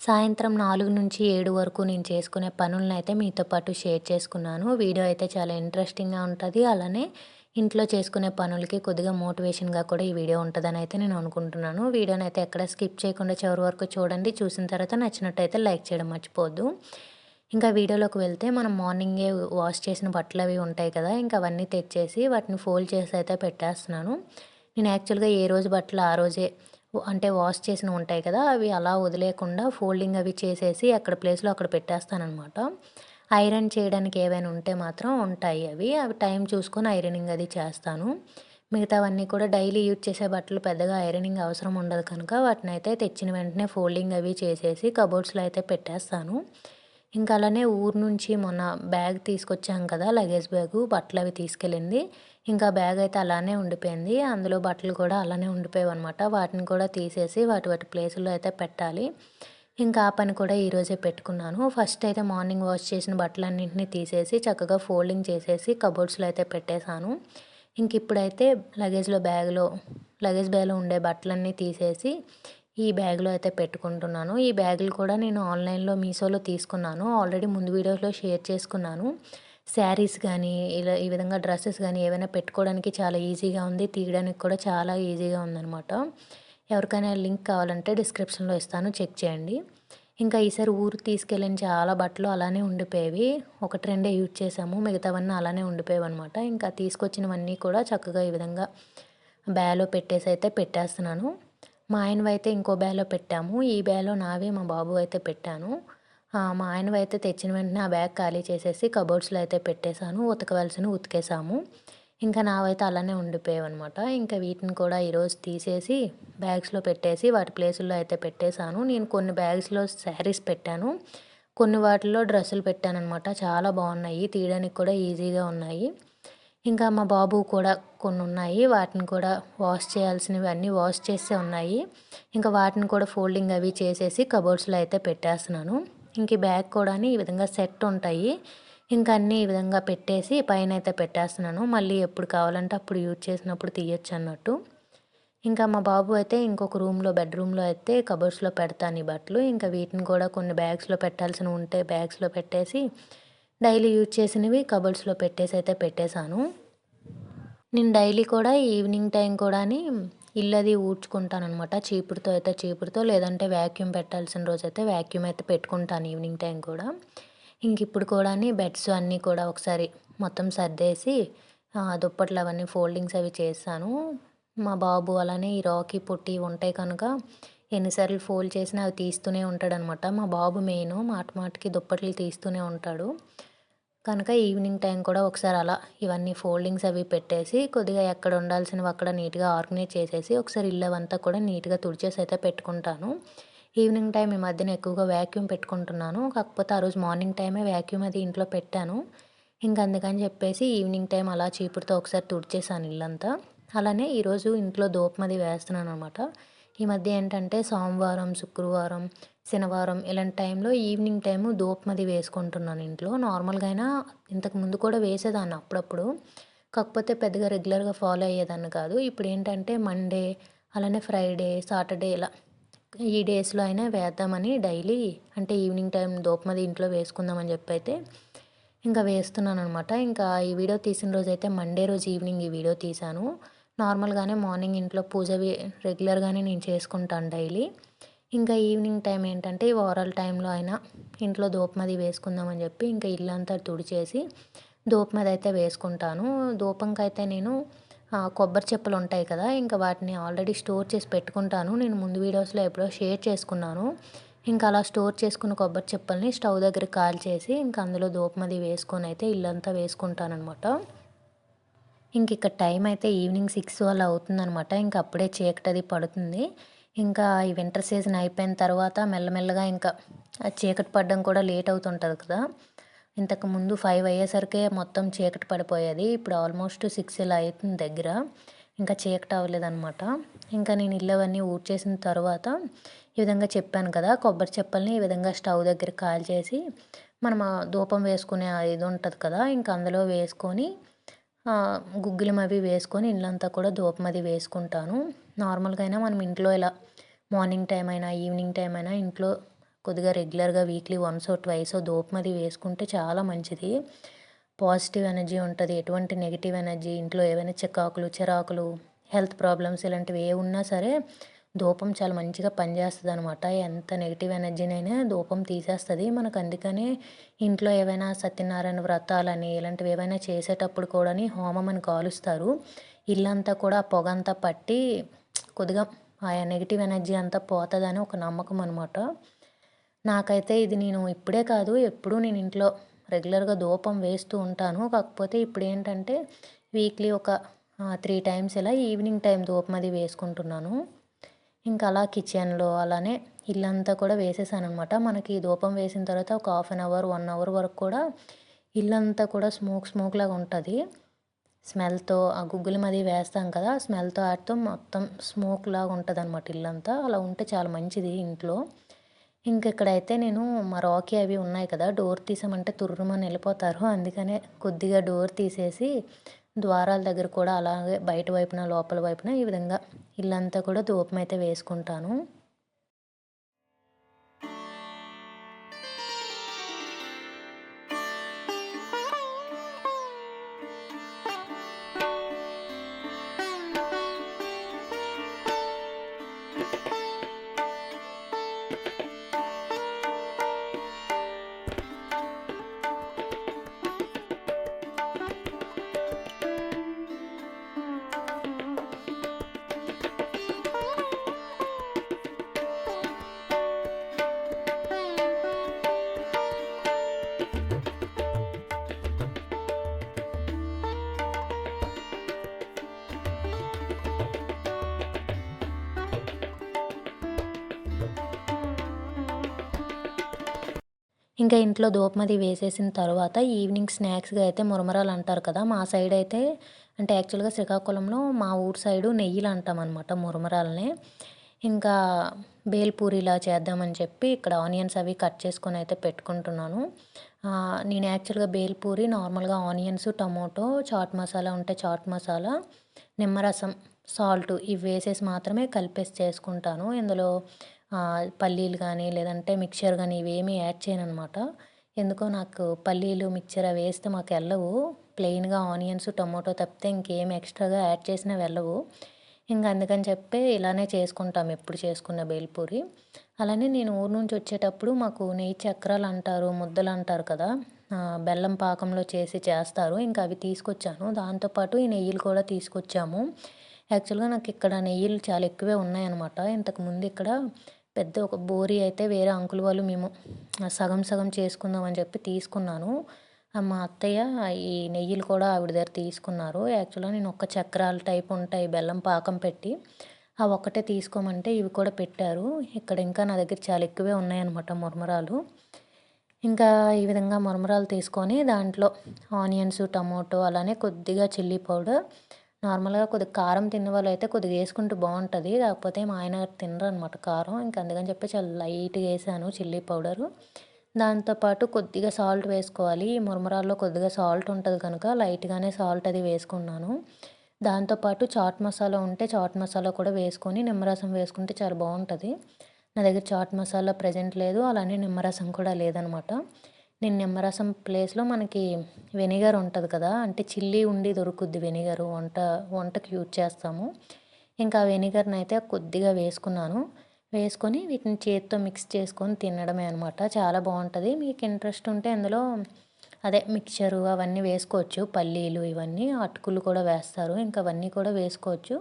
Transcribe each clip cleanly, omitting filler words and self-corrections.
సాయంత్రం 4-7 వరకు నేను చేసుకునే పనులనైతే మీతో పాటు షేర్ చేసుకున్నాను. వీడియో అయితే చాలా ఇంట్రెస్టింగ్‌గా ఉంటది. అలానే ఇంట్లో చేసుకునే పనులకి కొద్దిగా మోటివేషన్‌గా కూడా ఈ వీడియో ఉంటదనైతే నేను అనుకుంటున్నాను. వీడియోనైతే ఎక్కడ స్కిప్ చేయకుండా చివరి వరకు చూడండి. చూసిన తర్వాత నచ్చినట్టయితే లైక్ చేయడం మర్చిపోవద్దు. ఇంకా వీడియోలోకి వెళ్తే మనం మార్నింగే వాష్ చేసిన బట్టలవి ఉంటాయి కదా! ఇంకా అవన్నీ తెచ్చేసి వాటిని ఫోల్డ్ చేసి అయితే పెట్టేస్తున్నాను. నేను యాక్చువల్‌గా ఏ రోజు బట్టలు ఆ రోజే అంటే వాష్ చేసినవి ఉంటాయి కదా! అవి అలా వదిలేయకుండా ఫోల్డింగ్ అవి చేసేసి అక్కడ ప్లేస్‌లో అక్కడ పెట్టేస్తాననమాట. ఐరన్ చేయడానికి ఏవైనా ఉంటే మాత్రం ఉంటాయి అవి. అవి టైం చూసుకొని ఐరనింగ్ అది చేస్తాను. మిగతావన్నీ కూడా డైలీ యూజ్ చేసే బట్టలు పెద్దగా ఐరనింగ్ అవసరం ఉండదు కనుక వాటినైతే తెచ్చిన వెంటనే ఫోల్డింగ్ అవి చేసేసి కబోర్డ్స్‌లో అయితే పెట్టేస్తాను. ఇంకా అలానే ఊరు నుంచి మొన్న బ్యాగ్ తీసుకొచ్చాం కదా! లగేజ్ బ్యాగు బట్టలవి తీసుకెళ్ళింది. ఇంకా బ్యాగ్ అయితే అలానే ఉండిపోయింది. అందులో బట్టలు కూడా అలానే ఉండిపోయావనమాట. వాటిని కూడా తీసేసి వాటి వాటి ప్లేసుల్లో అయితే పెట్టాలి. ఇంకా ఆ పని కూడా ఈరోజే పెట్టుకున్నాను. ఫస్ట్ అయితే మార్నింగ్ వాష్ చేసిన బట్టలన్నింటినీ తీసేసి చక్కగా ఫోల్డింగ్ చేసేసి కబోర్డ్స్‌లో అయితే పెట్టేశాను. ఇంక ఇప్పుడైతే లగేజ్ బ్యాగ్‌లో ఉండే బట్టలన్నీ తీసేసి ఈ బ్యాగ్‌లో అయితే పెట్టుకుంటున్నాను. ఈ బ్యాగులు కూడా నేను ఆన్‌లైన్‌లో మీషోలో తీసుకున్నాను. ఆల్రెడీ ముందు వీడియోస్‌లో షేర్ చేసుకున్నాను. శారీస్ గానీ, ఇలా ఈ విధంగా డ్రెసెస్ గానీ ఏవైనా పెట్టుకోవడానికి చాలా ఈజీగా ఉంది. తీయడానికి కూడా చాలా ఈజీగా ఉందనమాట. ఎవరికైనా లింక్ కావాలంటే డిస్క్రిప్షన్‌లో ఇస్తాను చెక్ చేయండి. ఇంకా ఈసారి ఊరికి తీసుకెళ్ళిన చాలా బట్టలు అలానే ఉండిపోయేవి. ఒకటి రెండే యూజ్ చేసాము. మిగతావన్నీ అలానే ఉండిపోయేవనమాట. ఇంకా తీసుకొచ్చినవన్నీ కూడా చక్కగా ఈ విధంగా బ్యాగ్‌లో పెట్టేసైతే పెట్టేస్తున్నాను. మా ఆయనవైతే ఇంకో బ్యాగ్‌లో పెట్టాము. ఈ బ్యాగ్‌లో నావి, మా బాబువి అయితే పెట్టాను. మా ఆయనవైతే తెచ్చిన వెంటనే ఆ బ్యాగ్ ఖాళీ చేసేసి కబోర్డ్స్‌లో అయితే పెట్టేశాను. ఉతకవలసినవి ఉతికేసాము. ఇంకా నావైతే అలానే ఉండిపోయావనమాట. ఇంకా వీటిని కూడా ఈరోజు తీసేసి బ్యాగ్స్‌లో పెట్టేసి వాటి ప్లేసుల్లో అయితే పెట్టేశాను. నేను కొన్ని బ్యాగ్స్‌లో శారీస్ పెట్టాను. కొన్ని వాటిల్లో డ్రెస్సులు పెట్టాననమాట. చాలా బాగున్నాయి. తీయడానికి కూడా ఈజీగా ఉన్నాయి. ఇంకా మా బాబువి కూడా కొన్నున్నాయి. వాటిని కూడా వాష్ చేయాల్సినవి అన్నీ వాష్ చేసే ఉన్నాయి. ఇంకా వాటిని కూడా ఫోల్డింగ్ అవి చేసేసి కబోర్డ్స్‌లో అయితే పెట్టేస్తున్నాను. ఇంక ఈ బ్యాగ్ కూడాని ఈ విధంగా సెట్ ఉంటాయి. ఇంకా అన్నీ ఈ విధంగా పెట్టేసి పైనైతే పెట్టేస్తున్నాను. మళ్ళీ ఎప్పుడు కావాలంటే అప్పుడు యూజ్ చేసినప్పుడు తీయొచ్చన్నట్టు. ఇంకా మా బాబు అయితే ఇంకొక బెడ్‌రూమ్‌లో అయితే కబోర్డ్స్‌లో పెడతాను ఈ బట్టలు. ఇంకా వీటిని కూడా కొన్ని బ్యాగ్స్‌లో పెట్టాల్సినవి ఉంటే బ్యాగ్స్‌లో పెట్టేసి, డైలీ యూజ్ చేసినవి కబోర్డ్స్‌లో పెట్టేసైతే పెట్టేశాను. నేను డైలీ కూడా ఈవినింగ్ టైం కూడాని ఇల్లది ఊడ్చుకుంటాననమాట. చీపురుతో లేదంటే వాక్యూమ్ పెట్టాల్సిన రోజైతే వాక్యూమ్ అయితే పెట్టుకుంటాను ఈవినింగ్ టైం కూడా. ఇంకిప్పుడు కూడాని బెడ్స్ అన్నీ కూడా ఒకసారి మొత్తం సర్దేసి దుప్పట్లు అవన్నీ ఫోల్డింగ్స్ అవి చేశాను. మా బాబు అలానే ఈ రాకీ, పొట్టి ఉంటాయి కనుక ఎన్నిసార్లు ఫోల్డ్ చేసినా అవి తీస్తూనే ఉంటాడనమాట. మా బాబు మెయిను మాటికి దుప్పట్లు తీస్తూనే ఉంటాడు. కనుక ఈవినింగ్ టైం కూడా ఒకసారి అలా ఇవన్నీ ఫోల్డింగ్స్ అవి పెట్టేసి కొద్దిగా ఎక్కడ ఉండాల్సినవి అక్కడ నీట్‌గా ఆర్గనైజ్ చేసేసి ఒకసారి ఇల్లవంతా కూడా నీట్‌గా తుడిచేసి అయితే పెట్టుకుంటాను. ఈవినింగ్ టైం ఈ మధ్యన ఎక్కువగా వాక్యూమ్ పెట్టుకుంటున్నాను. కాకపోతే ఆ రోజు మార్నింగ్ టైమే వాక్యూమ్ అది ఇంట్లో పెట్టాను. ఇంక అందుకని చెప్పేసి ఈవినింగ్ టైం అలా చీపురుతో ఒకసారి తుడిచేసాను ఇల్లంతా. అలానే ఈరోజు ఇంట్లో ధూపమది వేస్తున్నాననమాట. ఈ మధ్య ఏంటంటే సోమవారం, శుక్రవారం, శనివారం ఇలాంటి టైంలో ఈవినింగ్ టైము ధూపమది వేసుకుంటున్నాను ఇంట్లో. నార్మల్‌గా అయినా ఇంతకుముందు కూడా వేసేదాన్ని అప్పుడప్పుడు. కాకపోతే పెద్దగా రెగ్యులర్‌గా ఫాలో అయ్యేదాన్ని కాదు. ఇప్పుడేంటంటే మండే, అలానే ఫ్రైడే, సాటర్డే ఇలా ఈ డేస్‌లో అయినా వేద్దామని డైలీ అంటే ఈవినింగ్ టైం ధూపమది ఇంట్లో వేసుకుందామని చెప్పైతే ఇంకా వేస్తున్నాననమాట. ఇంకా ఈ వీడియో తీసిన రోజైతే మండే రోజు ఈవినింగ్ ఈ వీడియో తీశాను. నార్మల్‌గానే మార్నింగ్ ఇంట్లో పూజవి రెగ్యులర్‌గానే నేను చేసుకుంటాను డైలీ. ఇంకా ఈవినింగ్ టైం ఏంటంటే ఈ వారాల టైంలో అయినా ఇంట్లో ధూపమది వేసుకుందామని చెప్పి ఇంకా ఇల్లంతా తుడిచేసి ధూపమదైతే వేసుకుంటాను. ధూపంకైతే నేను కొబ్బరి చెప్పులుంటాయి కదా! ఇంకా వాటిని ఆల్రెడీ స్టోర్ చేసి పెట్టుకుంటాను. నేను ముందు వీడియోస్‌లో ఎప్పుడో షేర్ చేసుకున్నాను. ఇంకా అలా స్టోర్ చేసుకున్న కొబ్బరి చిప్పల్ని స్టవ్ దగ్గర కాల్చేసి ఇంకా అందులో ధూపమది వేసుకొనైతే ఇల్లంతా వేసుకుంటాననమాట. ఇంకిక్కడ టైం అయితే ఈవినింగ్ 6 అలా అవుతుందనమాట. ఇంక అప్పుడే చీకటది పడుతుంది. ఇంకా ఈ వింటర్ సీజన్ అయిపోయిన తర్వాత మెల్లమెల్లగా ఇంకా చీకటి పడడం కూడా లేట్ అవుతుంటది కదా! ఇంతకుముందు 5 అయ్యేసరికే మొత్తం చీకటి పడిపోయేది. ఇప్పుడు ఆల్మోస్ట్ 6 ఇలా అయితుంది దగ్గర. ఇంకా చీకటి అవ్వలేదనమాట. ఇంకా నేను ఇల్లవన్నీ ఊడ్చేసిన తర్వాత ఈ విధంగా చెప్పాను కదా! కొబ్బరి చెప్పల్ని ఈ విధంగా స్టవ్ దగ్గర కాల్చేసి మనం ధూపం వేసుకునే ఇది ఉంటది కదా! ఇంక అందులో వేసుకొని గుగ్గిలమవి వేసుకొని ఇల్లంతా కూడా ధూపమది వేసుకుంటాను. నార్మల్‌గా అయినా మనం ఇంట్లో ఇలా మార్నింగ్ టైం అయినా, ఈవినింగ్ టైం అయినా ఇంట్లో కొద్దిగా రెగ్యులర్గా వీక్లీ వన్సో ట్వైసో ధూపం అది వేసుకుంటే చాలా మంచిది. పాజిటివ్ ఎనర్జీ ఉంటుంది. ఎటువంటి నెగిటివ్ ఎనర్జీ, ఇంట్లో ఏవైనా చిరాకులు, హెల్త్ ప్రాబ్లమ్స్ ఇలాంటివి ఏ ఉన్నా సరే ధూపం చాలా మంచిగా పనిచేస్తుందనమాట. ఎంత నెగిటివ్ ఎనర్జీనైనా ధూపం తీసేస్తుంది. మనకు అందుకనే ఇంట్లో ఏవైనా సత్యనారాయణ వ్రతాలని ఇలాంటివి ఏవైనా చేసేటప్పుడు కూడాని హోమం అని కాలుస్తారు. ఇల్లంతా కూడా పొగంతా పట్టి కొద్దిగా ఆ నెగిటివ్ ఎనర్జీ అంతా పోతుందని ఒక నమ్మకం అనమాట. నాకైతే ఇది నేను ఇప్పుడే కాదు ఎప్పుడూ నేను ఇంట్లో రెగ్యులర్గా ధూపం వేస్తూ ఉంటాను. కాకపోతే ఇప్పుడు ఏంటంటే వీక్లీ ఒక 3 టైమ్స్ ఇలా ఈవినింగ్ టైం ధూపం అది వేసుకుంటున్నాను. ఇంకా అలా కిచెన్లో అలానే ఇల్లంతా కూడా వేసేసాననమాట. మనకి ధూపం వేసిన తర్వాత ఒక హాఫ్ అన్ అవర్ 1 అవర్ వరకు కూడా ఇల్లంతా కూడా స్మోక్ లాగా ఉంటుంది. స్మెల్తో ఆ గుగ్గులు అది వేస్తాం కదా, స్మెల్తో ఆడుతూ మొత్తం స్మోక్ లాగా ఉంటుంది అనమాట ఇల్లంతా. అలా ఉంటే చాలా మంచిది ఇంట్లో. ఇంకెక్కడైతే నేను మా రాకీ అవి ఉన్నాయి కదా, డోర్ తీసామంటే తుర్రుమని వెళ్ళిపోతారు. అందుకనే కొద్దిగా డోర్ తీసేసి ద్వారాల దగ్గర కూడా అలాగే బయట వైపున లోపల వైపున ఈ విధంగా ఇల్లంతా కూడా ధూపం అయితే వేసుకుంటాను. ఇంకా ఇంట్లో ధూపం అది వేసేసిన తర్వాత ఈవినింగ్ స్నాక్స్గా అయితే మురమరాలు అంటారు కదా, మా సైడ్ అయితే అంటే యాక్చువల్గా శ్రీకాకుళంలో మా ఊరు సైడు నెయ్యిలు అంటాం అనమాట మురమరాలని. ఇంకా బేల్పూరిలా చేద్దామని చెప్పి ఇక్కడ ఆనియన్స్ అవి కట్ చేసుకొని అయితే పెట్టుకుంటున్నాను. నేను యాక్చువల్గా బేల్పూరి నార్మల్గా ఆనియన్స్, టమోటో, చాట్ మసాలా ఉంటే చాట్ మసాలా, నిమ్మరసం, సాల్ట్ ఇవి వేసేసి మాత్రమే కలిపేసి చేసుకుంటాను. ఇందులో పల్లీలు కానీ లేదంటే మిక్చర్ కానీ ఇవేమీ యాడ్ చేయననమాట. ఎందుకో నాకు పల్లీలు మిక్చర్ అవి వేస్తే మాకు వెళ్ళవు. ప్లెయిన్గా ఆనియన్స్, టొమాటో తప్పితే ఇంకేం ఎక్స్ట్రాగా యాడ్ చేసినా వెళ్ళవు. ఇంకా అందుకని చెప్పి ఇలానే చేసుకుంటాం ఎప్పుడు చేసుకున్న బేల్పూరి. అలానే నేను ఊరు నుంచి వచ్చేటప్పుడు మాకు నెయ్యి చక్రాలు అంటారు, ముద్దలు అంటారు కదా, బెల్లం పాకంలో చేస్తారు. ఇంకా అవి తీసుకొచ్చాను. దాంతోపాటు ఈ నెయ్యిలు కూడా తీసుకొచ్చాము. యాక్చువల్గా నాకు ఇక్కడ నెయ్యిలు చాలా ఎక్కువే ఉన్నాయన్నమాట. ఇంతకుముందు ఇక్కడ పెద్ద ఒక బోరీ అయితే వేరే అంకుల్ వాళ్ళు మేము సగం సగం చేసుకుందాం అని చెప్పి తీసుకున్నాను. మా అత్తయ్య ఈ నెయ్యిలు కూడా ఆవిడ దగ్గర తీసుకున్నారు. యాక్చువల్గా నేను ఒక చక్రాల టైప్ ఉంటాయి బెల్లం పాకం పెట్టి ఆ ఒక్కటే తీసుకోమంటే ఇవి కూడా పెట్టారు. ఇక్కడ ఇంకా నా దగ్గర చాలా ఎక్కువే ఉన్నాయన్నమాట మురమరాలు. ఇంకా ఈ విధంగా మురమరాలు తీసుకొని దాంట్లో ఆనియన్స్, టమోటో అలానే కొద్దిగా చిల్లీ పౌడర్, నార్మల్గా కొద్దిగా కారం తిన్న వాళ్ళు అయితే కొద్దిగా వేసుకుంటూ బాగుంటుంది. కాకపోతే మా ఆయన తినరు అనమాట కారం. ఇంకా అందుకని చెప్పి చాలా లైట్గా వేసాను చిల్లీ పౌడరు. దాంతోపాటు కొద్దిగా సాల్ట్ వేసుకోవాలి. ఈ మురమరాల్లో కొద్దిగా సాల్ట్ ఉంటుంది కనుక లైట్గానే సాల్ట్ అది వేసుకున్నాను. దాంతోపాటు చాట్ మసాలా ఉంటే చాట్ మసాలా కూడా వేసుకొని నిమ్మరసం వేసుకుంటే చాలా బాగుంటుంది. నా దగ్గర చాట్ మసాలా ప్రజెంట్ లేదు, అలానే నిమ్మరసం కూడా లేదనమాట. నేను నిమ్మరసం ప్లేస్లో మనకి వెనిగర్ ఉంటుంది కదా, అంటే చిల్లీ ఉండి దొరుకుద్ది వెనిగరు, వంటకి యూజ్ చేస్తాము. ఇంకా వెనిగర్ని అయితే కొద్దిగా వేసుకున్నాను. వేసుకొని వీటిని చేతితో మిక్స్ చేసుకొని తినడమే అనమాట. చాలా బాగుంటుంది. మీకు ఇంట్రెస్ట్ ఉంటే అందులో అదే మిక్చరు అవన్నీ వేసుకోవచ్చు. పల్లీలు ఇవన్నీ అటుకులు కూడా వేస్తారు. ఇంకా అవన్నీ కూడా వేసుకోవచ్చు.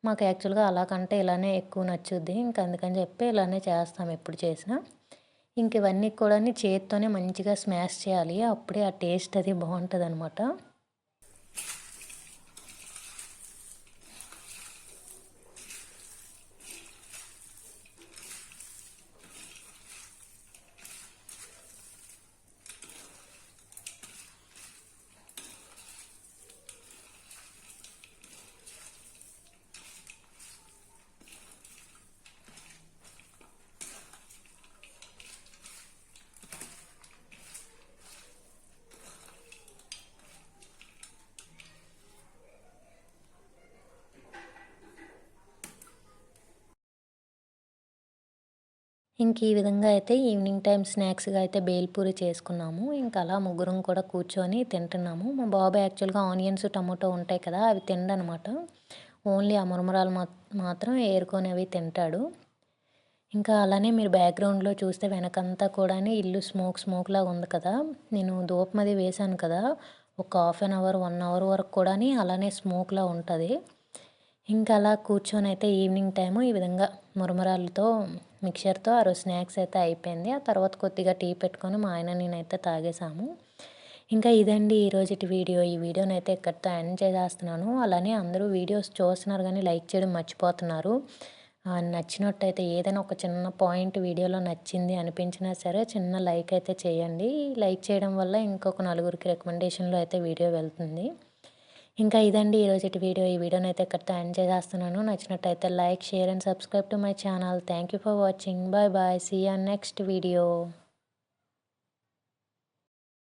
మాకు యాక్చువల్గా అలా కంటే ఇలానే ఎక్కువ నచ్చుద్ది. ఇంకా అందుకని చెప్పి ఇలానే చేస్తాం ఎప్పుడు చేసినా. ఇంక ఇవన్నీ కూడా చేత్తోనే మంచిగా స్మాష్ చేయాలి. అప్పుడే ఆ టేస్ట్ అది బాగుంటుందన్నమాట. ఇంక ఈ విధంగా అయితే ఈవినింగ్ టైం స్నాక్స్‌గా అయితే బేల్‌పూరి చేసుకున్నాము. ఇంక అలా ముగ్గురం కూడా కూర్చొని తింటున్నాము. మా బాబు యాక్చువల్‌గా ఆనియన్స్, టమాటో ఉంటాయి కదా! అవి తినడనమాట. ఓన్లీ ఆ మురమురాలు మాత్రం ఏరుకొని అవి తింటాడు. ఇంకా అలానే మీరు బ్యాక్‌గ్రౌండ్‌లో చూస్తే వెనకంతా కూడాని ఇల్లు స్మోక్‌లాగా ఉంది కదా! నేను ధూపం అది వేశాను కదా! ఒక హాఫ్ అన్ అవర్, 1 అవర్ వరకు కూడాని అలానే స్మోక్‌లా ఉంటది. ఇంకా అలా కూర్చొనైతే ఈవినింగ్ టైము ఈ విధంగా మురమురాలతో మిక్చర్‌తో ఆ రోజు స్నాక్స్ అయితే అయిపోయింది. ఆ తర్వాత కొద్దిగా టీ పెట్టుకొని మా ఆయన నేనైతే తాగేసాము. ఇంకా ఇదండి ఈరోజుటి వీడియో. ఈ వీడియోనైతే ఇక్కడితో ఎండ్ చేసేస్తున్నాను. అలానే అందరూ వీడియోస్ చూస్తున్నారు గానీ లైక్ చేయడం మర్చిపోతున్నారు. నచ్చినట్టయితే ఏదైనా ఒక చిన్న పాయింట్ వీడియోలో నచ్చింది అనిపించినా సరే చిన్న లైక్ అయితే చేయండి. లైక్ చేయడం వల్ల ఇంకొక నలుగురికి రికమెండేషన్‌లో అయితే వీడియో వెళ్తుంది. ఇంకా ఇదండి ఈరోజుటి వీడియో. ఈ వీడియోనైతే ఇక్కడితో ఎండ్ చేసేస్తున్నాను. నచ్చినట్టయితే like, share and subscribe to my channel. Thank you for watching. Bye bye. See you on next video.